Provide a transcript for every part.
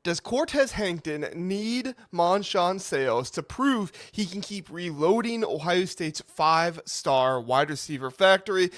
Does Cortez Hankton need Monshawn Sayles to prove he can keep reloading Ohio State's five-star wide receiver factory?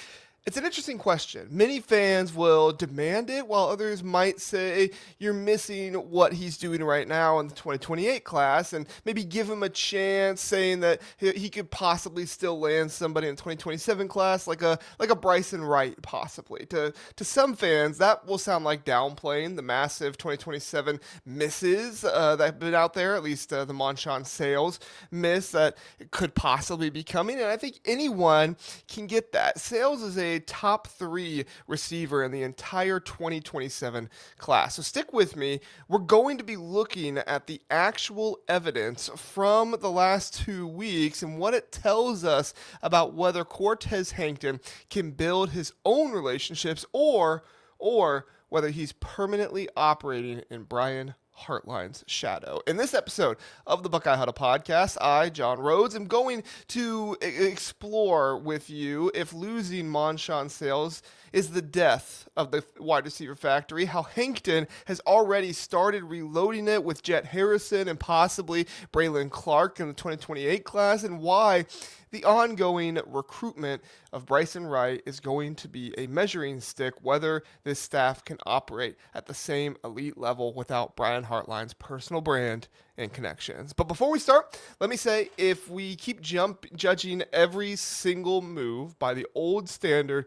It's an interesting question. Many fans will demand it, while others might say you're missing what he's doing right now in the 2028 class and maybe give him a chance, saying that he could possibly still land somebody in the 2027 class, like a Bryson Wright, possibly. To some fans, that will sound like downplaying the massive 2027 misses that have been out there, at least the Monshawn Sayles miss that could possibly be coming, and I think anyone can get that. Sayles is a top 3 receiver in the entire 2027 class. So stick with me. We're going to be looking at the actual evidence from the last 2 weeks and what it tells us about whether Cortez Hankton can build his own relationships or whether he's permanently operating in Brian Hartline's shadow. In this episode of the Buckeye Huddle podcast, I, John Rhodes, am going to explore with you if losing Monshawn Sayles is the death of the wide receiver factory, how Hankton has already started reloading it with Jett Harrison and possibly Braylon Clark in the 2028 class, and why the ongoing recruitment of Bryson Wright is going to be a measuring stick whether this staff can operate at the same elite level without Brian Hartline's personal brand and connections. But before we start, let me say, if we keep judging every single move by the old standard,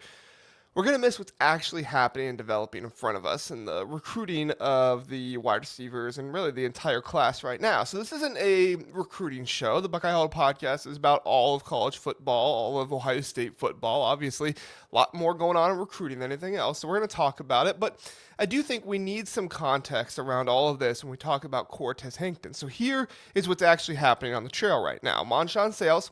we're going to miss what's actually happening and developing in front of us and the recruiting of the wide receivers and really the entire class right now. So this isn't a recruiting show. The Buckeye Huddle podcast is about all of college football, all of Ohio State football. Obviously, a lot more going on in recruiting than anything else, so we're going to talk about it. But I do think we need some context around all of this when we talk about Cortez Hankton. So here is what's actually happening on the trail right now. Monshawn Sayles,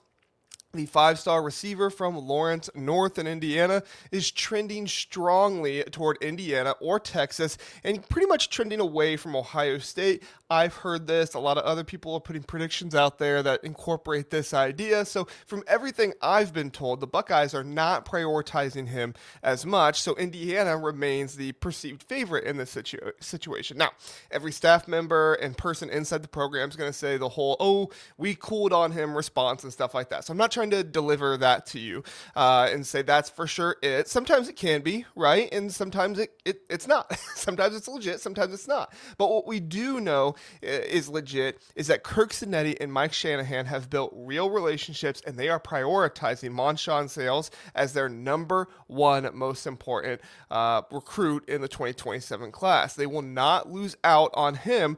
the 5-star receiver from Lawrence North in Indiana, is trending strongly toward Indiana or Texas and pretty much trending away from Ohio State. I've heard this. A lot of other people are putting predictions out there that incorporate this idea. So from everything I've been told, the Buckeyes are not prioritizing him as much. So Indiana remains the perceived favorite in this situation. Now, every staff member and person inside the program is going to say the whole, "Oh, we cooled on him" response and stuff like that. So I'm not trying to deliver that to you and say that's for sure it. Sometimes it can be, right? And sometimes it's not. Sometimes it's legit, sometimes it's not. But what we do know is legit is that Kirk Cinetti and Mike Shanahan have built real relationships, and they are prioritizing Monshawn Sayles as their number one most important recruit in the 2027 class. They will not lose out on him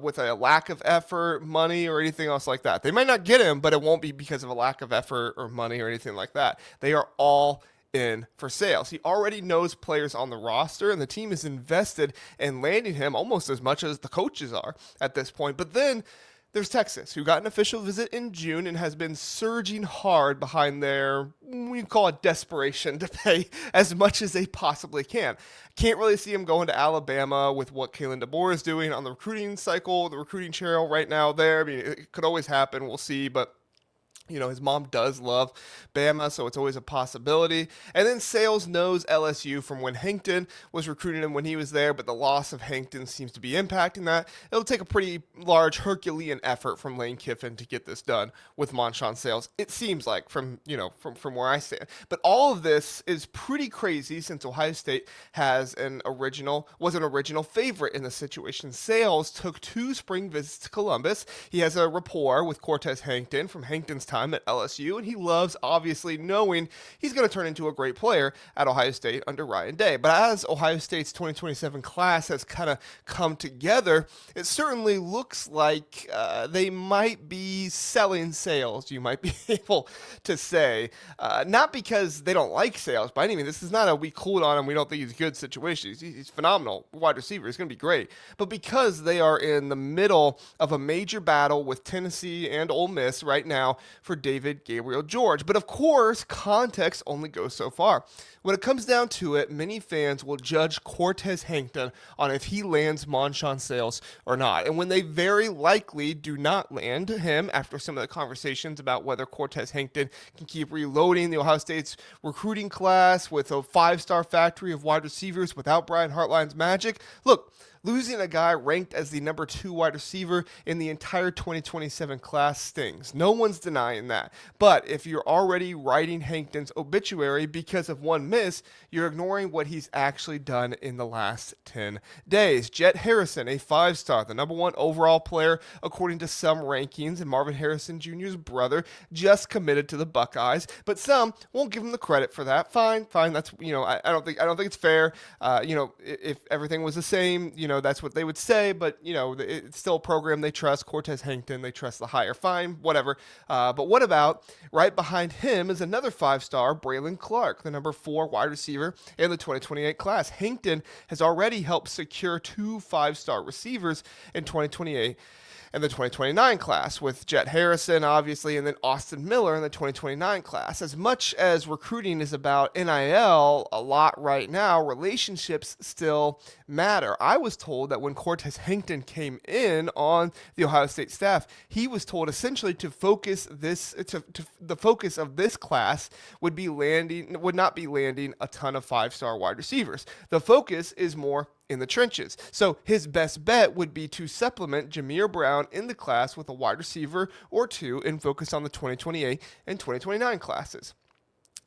with a lack of effort, money, or anything else like that. They might not get him, but it won't be because of a lack of effort or money or anything like that. They are all in for Sayles. He already knows players on the roster, and the team is invested in landing him almost as much as the coaches are at this point. But then there's Texas, who got an official visit in June and has been surging hard behind their, we call it desperation, to pay as much as they possibly can. Can't really see him going to Alabama with what Kalen DeBoer is doing on the recruiting cycle, the recruiting trail right now there. I mean, it could always happen. We'll see, but you know, his mom does love Bama, so it's always a possibility. And then Sayles knows LSU from when Hankton was recruiting him when he was there, but the loss of Hankton seems to be impacting that. It'll take a pretty large Herculean effort from Lane Kiffin to get this done with Monshawn Sayles. It seems like from where I stand. But all of this is pretty crazy since Ohio State was an original favorite in the situation. Sayles took 2 spring visits to Columbus. He has a rapport with Cortez Hankton from Hankton's time at LSU, and he loves obviously knowing he's going to turn into a great player at Ohio State under Ryan Day. But as Ohio State's 2027 class has kind of come together, it certainly looks like they might be selling Sayles, you might be able to say. Not because they don't like Sayles by any means. This is not a we cooled on him, we don't think he's a good situation. He's phenomenal wide receiver. He's going to be great. But because they are in the middle of a major battle with Tennessee and Ole Miss right now for David Gabriel George. But of course, context only goes so far. When it comes down to it, many fans will judge Cortez Hankton on if he lands Monshawn Sayles or not. And when they very likely do not land him, after some of the conversations about whether Cortez Hankton can keep reloading the Ohio State's recruiting class with a 5-star factory of wide receivers without Brian Hartline's magic, look, Losing a guy ranked as the number 2 wide receiver in the entire 2027 class stings. No one's denying that. But if you're already writing Hankton's obituary because of one miss, you're ignoring what he's actually done in the last 10 days. Jett Harrison, a 5-star, the number 1 overall player according to some rankings, and Marvin Harrison Jr.'s brother, just committed to the Buckeyes. But some won't give him the credit for that. Fine. That's, I don't think it's fair. If everything was the same, that's what they would say. But it's still a program they trust. Cortez Hankton, they trust the hire. Fine, whatever. But what about right behind him is another 5-star, Braylon Clark, the number 4 wide receiver in the 2028 class. Hankton has already helped secure 2 5-star receivers in 2028 and the 2029 class, with Jett Harrison, obviously, and then Austin Miller in the 2029 class. As much as recruiting is about NIL a lot right now, relationships still matter. I was told that when Cortez Hankton came in on the Ohio State staff, he was told essentially the focus of this class would not be landing a ton of 5-star wide receivers. The focus is more in the trenches. So his best bet would be to supplement Jameer Brown in the class with a wide receiver or 2 and focus on the 2028 and 2029 classes.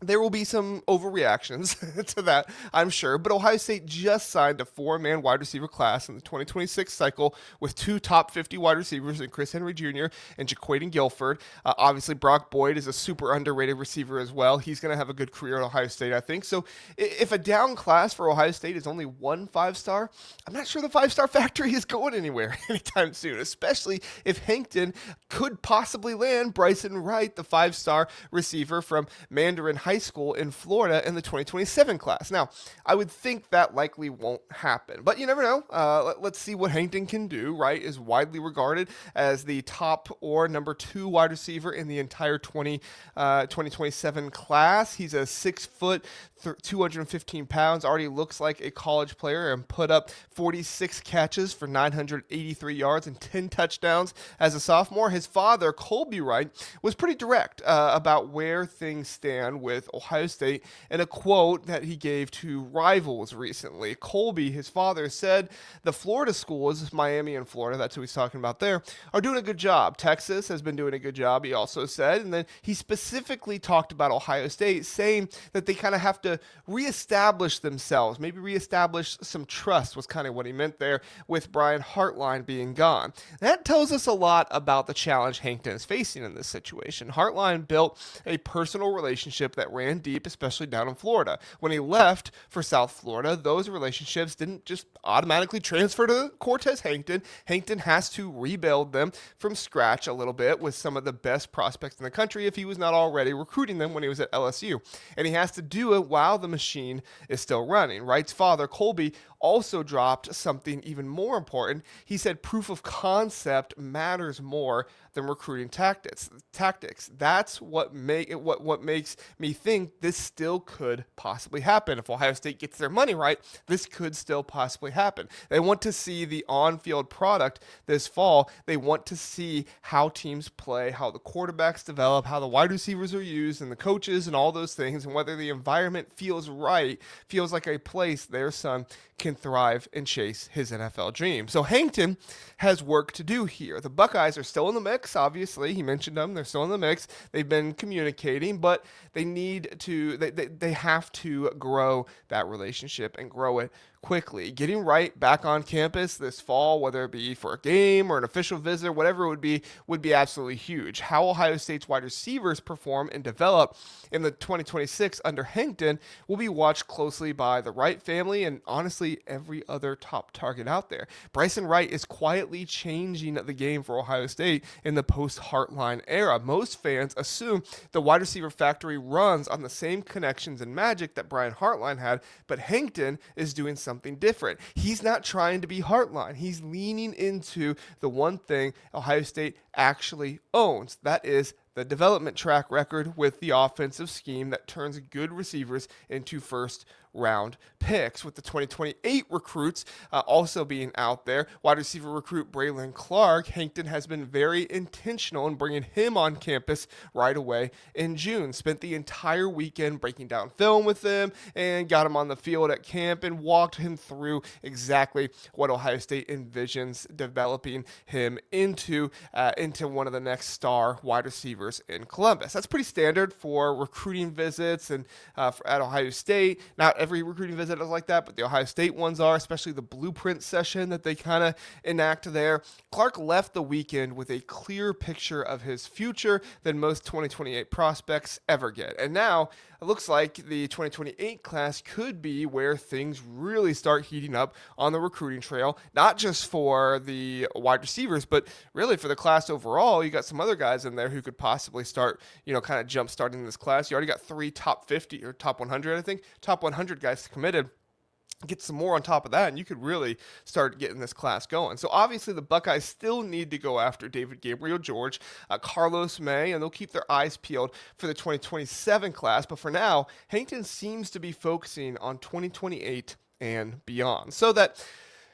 There will be some overreactions to that, I'm sure, but Ohio State just signed a 4-man wide receiver class in the 2026 cycle with 2 top 50 wide receivers in Chris Henry Jr. and Jaquaden Guilford. Obviously, Brock Boyd is a super underrated receiver as well. He's going to have a good career at Ohio State, I think. So if a down class for Ohio State is only 1 5-star, I'm not sure the 5-star factory is going anywhere anytime soon, especially if Hankton could possibly land Bryson Wright, the 5-star receiver from Mandarin High School in Florida in the 2027 class. Now, I would think that likely won't happen, but you never know. Let's see what Hankton can do. Wright is widely regarded as the top or number 2 wide receiver in the entire 2027 class. He's a 6 foot, 215 pounds, already looks like a college player, and put up 46 catches for 983 yards and 10 touchdowns as a sophomore. His father, Colby Wright, was pretty direct about where things stand with Ohio State in a quote that he gave to Rivals recently. Colby, his father, said the Florida schools, Miami and Florida, that's who he's talking about there, are doing a good job. Texas has been doing a good job, he also said. And then he specifically talked about Ohio State, saying that they kind of have to reestablish themselves, maybe reestablish some trust was kind of what he meant there, with Brian Hartline being gone. That tells us a lot about the challenge Hankton is facing in this situation. Hartline built a personal relationship that ran deep, especially down in Florida. When he left for South Florida, those relationships didn't just automatically transfer to Cortez Hankton. Hankton has to rebuild them from scratch a little bit with some of the best prospects in the country if he was not already recruiting them when he was at LSU. And he has to do it while the machine is still running. Wright's father, Colby, also dropped something even more important. He said proof of concept matters more than recruiting tactics. That's what makes me think this still could possibly happen. If Ohio State gets their money right, this could still possibly happen. They want to see the on-field product this fall. They want to see how teams play, how the quarterbacks develop, how the wide receivers are used, and the coaches and all those things, and whether the environment feels right, feels like a place their son can thrive and chase his NFL dream. So Hankton has work to do here. The Buckeyes are still in the mix, obviously. He mentioned them. They're still in the mix. They've been communicating, but they have to grow that relationship and grow it quickly. Getting Wright back on campus this fall, whether it be for a game or an official visit, whatever it would be absolutely huge. How Ohio State's wide receivers perform and develop in the 2026 under Hankton will be watched closely by the Wright family and honestly every other top target out there. Bryson Wright is quietly changing the game for Ohio State in the post-Hartline era. Most fans assume the wide receiver factory runs on the same connections and magic that Brian Hartline had, but Hankton is doing something different. He's not trying to be Hartline. He's leaning into the one thing Ohio State actually owns. That is the development track record with the offensive scheme that turns good receivers into first round picks, with the 2028 recruits also being out there. Wide receiver recruit Braylon Clark, Hankton has been very intentional in bringing him on campus right away in June. Spent the entire weekend breaking down film with him and got him on the field at camp and walked him through exactly what Ohio State envisions developing him into one of the next star wide receivers in Columbus. That's pretty standard for recruiting visits and at Ohio State. Not every recruiting visit is like that, but the Ohio State ones are, especially the blueprint session that they kind of enact there. Clark left the weekend with a clearer picture of his future than most 2028 prospects ever get. And now it looks like the 2028 class could be where things really start heating up on the recruiting trail, not just for the wide receivers, but really for the class overall. You got some other guys in there who could possibly start, kind of jump starting this class. You already got 3 top 50 or top 100, I think, top 100 guys committed. Get some more on top of that, and you could really start getting this class going. So obviously the Buckeyes still need to go after David Gabriel-George, Carlos May, and they'll keep their eyes peeled for the 2027 class. But for now, Hankton seems to be focusing on 2028 and beyond. So that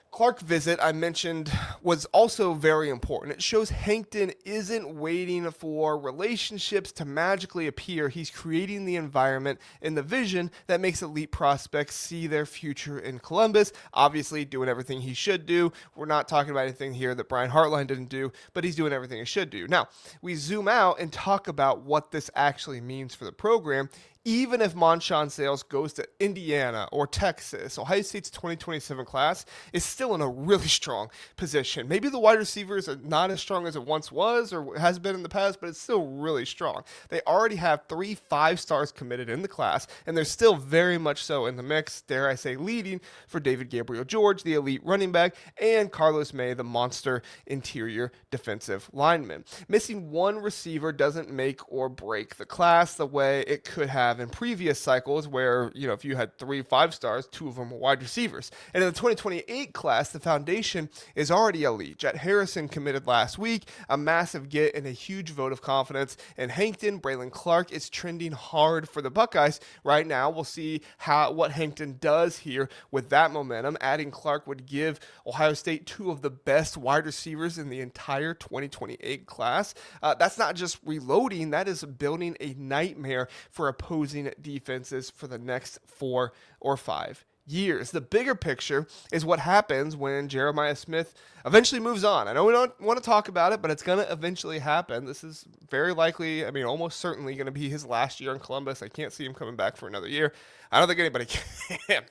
Clark visit I mentioned was also very important. It shows Hankton isn't waiting for relationships to magically appear. He's creating the environment and the vision that makes elite prospects see their future in Columbus. Obviously doing everything he should do. We're not talking about anything here that Brian Hartline didn't do, but he's doing everything he should do. Now, we zoom out and talk about what this actually means for the program. Even if Monshawn Sayles goes to Indiana or Texas, Ohio State's 2027 class is still in a really strong position. Maybe the wide receivers are not as strong as it once was or has been in the past, but it's still really strong. They already have 3 5-stars committed in the class, and they're still very much so in the mix, dare I say, leading for David Gabriel-George, the elite running back, and Carlos May, the monster interior defensive lineman. Missing one receiver doesn't make or break the class the way it could have in previous cycles where, if you had 3 5-stars, 2 of them were wide receivers. And in the 2028 class, the foundation is already elite. Jett Harrison committed last week, a massive get and a huge vote of confidence. And Hankton, Braylon Clark is trending hard for the Buckeyes right now. We'll see what Hankton does here with that momentum. Adding Clark would give Ohio State 2 of the best wide receivers in the entire 2028 class. That's not just reloading, that is building a nightmare for opposing defenses for the next 4 or 5 years. The bigger picture is what happens when Jeremiah Smith eventually moves on. I know we don't want to talk about it, but it's going to eventually happen. This is very likely, almost certainly going to be his last year in Columbus. I can't see him coming back for another year. I don't think anybody can.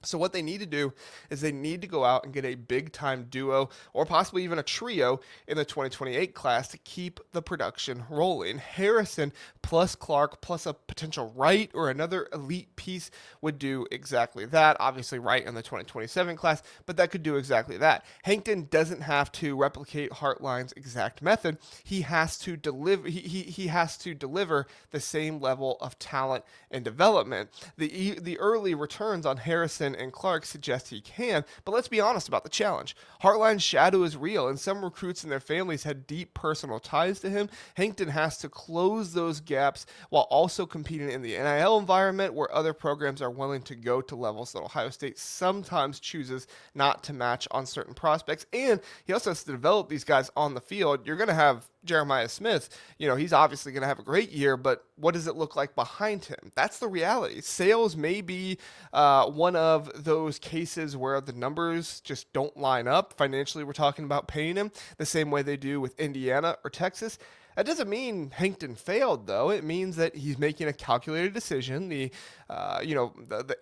So what they need to do is they need to go out and get a big-time duo or possibly even a trio in the 2028 class to keep the production rolling. Harrison plus Clark plus a potential Wright or another elite piece would do exactly that. Obviously Wright in the 2027 class, but that could do exactly that. Hankton doesn't have to replicate Hartline's exact method. He has to deliver. He has to deliver the same level of talent and development. The early returns on Harrison and Clark suggest he can, but let's be honest about the challenge. Hartline's shadow is real, and some recruits and their families had deep personal ties to him. Hankton has to close those gaps while also competing in the NIL environment where other programs are willing to go to levels that Ohio State sometimes chooses not to match on certain prospects. And he also has to develop these guys on the field. You're going to have Jeremiah Smith, he's obviously going to have a great year, but what does it look like behind him? That's the reality. Sayles may be one of those cases where the numbers just don't line up. Financially, we're talking about paying him the same way they do with Indiana or Texas. That doesn't mean Hankton failed, though. It means that he's making a calculated decision. The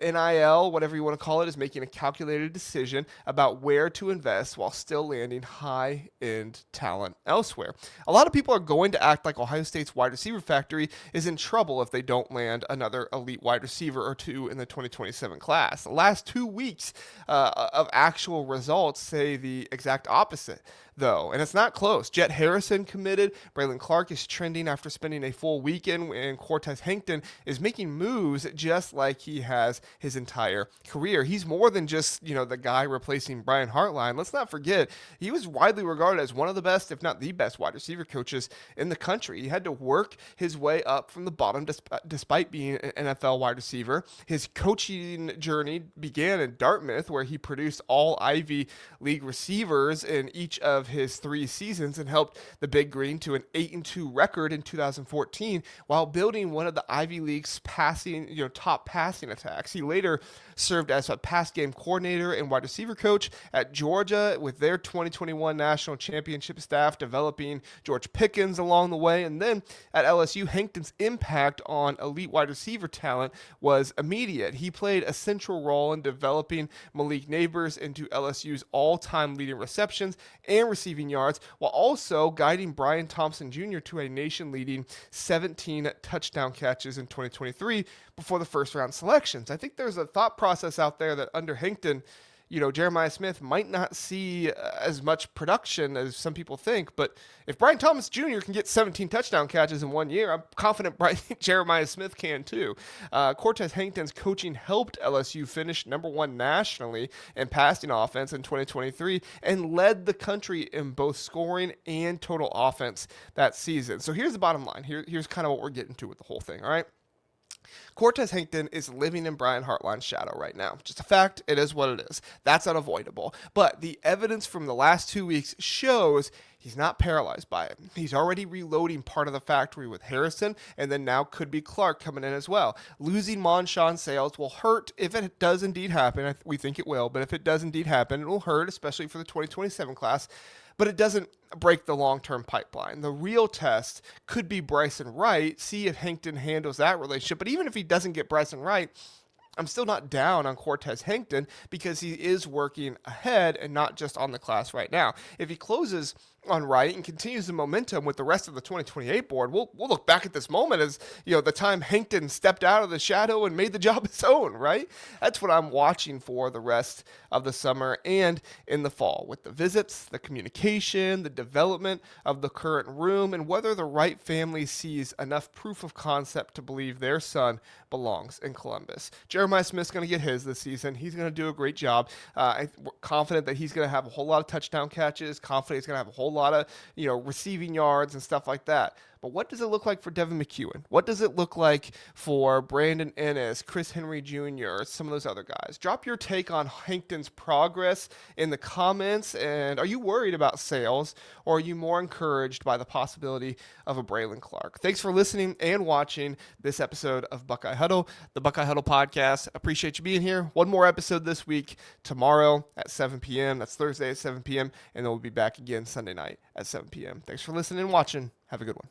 NIL, whatever you want to call it, is making a calculated decision about where to invest while still landing high-end talent elsewhere. A lot of people are going to act like Ohio State's wide receiver factory is in trouble if they don't land another elite wide receiver or 2 in the 2027 class. The last 2 weeks of actual results say the exact opposite, though, and it's not close. Jett Harrison committed, Braylon Clark is trending after spending a full weekend, and Cortez Hankton is making moves just like he has his entire career. He's more than just, the guy replacing Brian Hartline. Let's not forget, he was widely regarded as one of the best, if not the best, wide receiver coaches in the country. He had to work his way up from the bottom despite being an NFL wide receiver. His coaching journey began in Dartmouth, where he produced all Ivy League receivers in each of his 3 seasons and helped the Big Green to an 8-2 record in 2014 while building one of the Ivy League's top passing attacks. He later served as a pass game coordinator and wide receiver coach at Georgia with their 2021 national championship staff, developing George Pickens along the way. And then at LSU, Hankton's impact on elite wide receiver talent was immediate. He played a central role in developing Malik Neighbors into LSU's all-time leading receptions and receiving yards, while also guiding Brian Thompson Jr. to a nation-leading 17 touchdown catches in 2023 before the first-round selections. I think there's a thought process out there that under Hankton, Jeremiah Smith might not see as much production as some people think, but if Brian Thomas Jr. can get 17 touchdown catches in 1 year, I'm confident Jeremiah Smith can too. Cortez Hankton's coaching helped LSU finish number 1 nationally in passing offense in 2023 and led the country in both scoring and total offense that season. So here's the bottom line. Here's kind of what we're getting to with the whole thing, all right? Cortez Hankton is living in Brian Hartline's shadow right now. Just a fact, it is what it is. That's unavoidable. But the evidence from the last 2 weeks shows he's not paralyzed by it. He's already reloading part of the factory with Harrison, and then now could be Clark coming in as well. Losing Monshawn Sayles will hurt if it does indeed happen. We think it will, but if it does indeed happen, it will hurt, especially for the 2027 class. But it doesn't break the long-term pipeline. The real test could be Bryson Wright, see if Hankton handles that relationship. But even if he doesn't get Bryson Wright, I'm still not down on Cortez Hankton because he is working ahead and not just on the class right now. If he closes on Wright and continues the momentum with the rest of the 2028 board, we'll look back at this moment as, the time Hankton stepped out of the shadow and made the job his own, right? That's what I'm watching for the rest of the summer and in the fall, with the visits, the communication, the development of the current room, and whether the Wright family sees enough proof of concept to believe their son belongs in Columbus. Jeremiah Smith's going to get his this season. He's going to do a great job. I'm confident that he's going to have a whole lot of touchdown catches, confident he's going to have a whole lot of, receiving yards and stuff like that. But what does it look like for Devin McEwen? What does it look like for Brandon Ennis, Chris Henry Jr., some of those other guys? Drop your take on Hankton's progress in the comments. And are you worried about Sayles, or are you more encouraged by the possibility of a Braylon Clark? Thanks for listening and watching this episode of Buckeye Huddle, the Buckeye Huddle podcast. Appreciate you being here. One more episode this week, tomorrow at 7 p.m. That's Thursday at 7 p.m. And then we'll be back again Sunday night at 7 p.m. Thanks for listening and watching. Have a good one.